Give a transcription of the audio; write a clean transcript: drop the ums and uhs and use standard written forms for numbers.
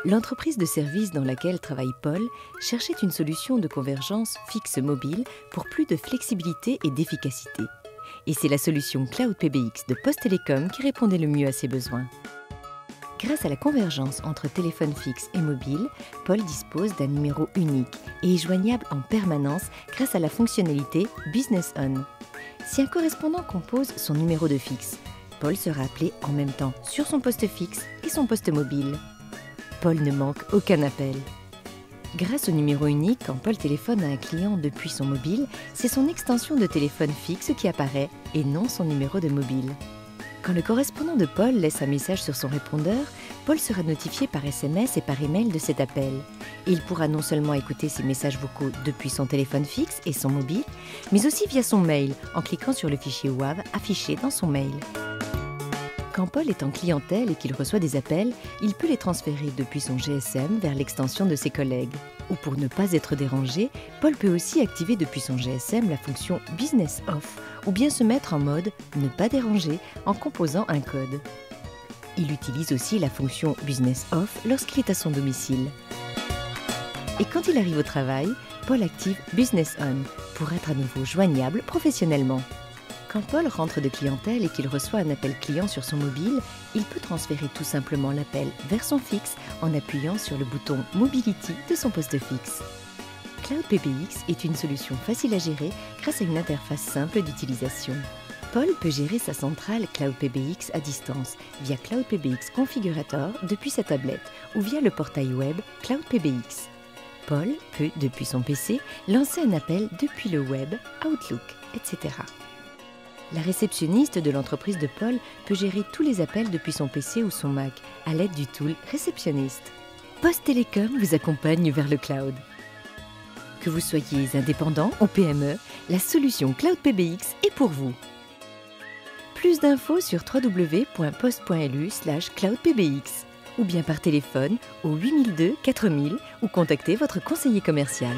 L'entreprise de services dans laquelle travaille Paul cherchait une solution de convergence fixe-mobile pour plus de flexibilité et d'efficacité. Et c'est la solution Cloud PBX de Poste Télécom qui répondait le mieux à ses besoins. Grâce à la convergence entre téléphone fixe et mobile, Paul dispose d'un numéro unique et est joignable en permanence grâce à la fonctionnalité Business On. Si un correspondant compose son numéro de fixe, Paul sera appelé en même temps sur son poste fixe et son poste mobile. Paul ne manque aucun appel. Grâce au numéro unique, quand Paul téléphone à un client depuis son mobile, c'est son extension de téléphone fixe qui apparaît et non son numéro de mobile. Quand le correspondant de Paul laisse un message sur son répondeur, Paul sera notifié par SMS et par email de cet appel. Et il pourra non seulement écouter ses messages vocaux depuis son téléphone fixe et son mobile, mais aussi via son mail en cliquant sur le fichier WAV affiché dans son mail. Quand Paul est en clientèle et qu'il reçoit des appels, il peut les transférer depuis son GSM vers l'extension de ses collègues. Ou pour ne pas être dérangé, Paul peut aussi activer depuis son GSM la fonction Business Off ou bien se mettre en mode Ne pas déranger en composant un code. Il utilise aussi la fonction Business Off lorsqu'il est à son domicile. Et quand il arrive au travail, Paul active Business On pour être à nouveau joignable professionnellement. Quand Paul rentre de clientèle et qu'il reçoit un appel client sur son mobile, il peut transférer tout simplement l'appel vers son fixe en appuyant sur le bouton Mobility de son poste fixe. Cloud PBX est une solution facile à gérer grâce à une interface simple d'utilisation. Paul peut gérer sa centrale Cloud PBX à distance via Cloud PBX Configurator depuis sa tablette ou via le portail web Cloud PBX. Paul peut, depuis son PC, lancer un appel depuis le web, Outlook, etc. La réceptionniste de l'entreprise de Paul peut gérer tous les appels depuis son PC ou son Mac à l'aide du tool Réceptionniste. Poste Télécom vous accompagne vers le cloud. Que vous soyez indépendant ou PME, la solution Cloud PBX est pour vous. Plus d'infos sur www.poste.lu/cloudpbx ou bien par téléphone au 8002 4000 ou contactez votre conseiller commercial.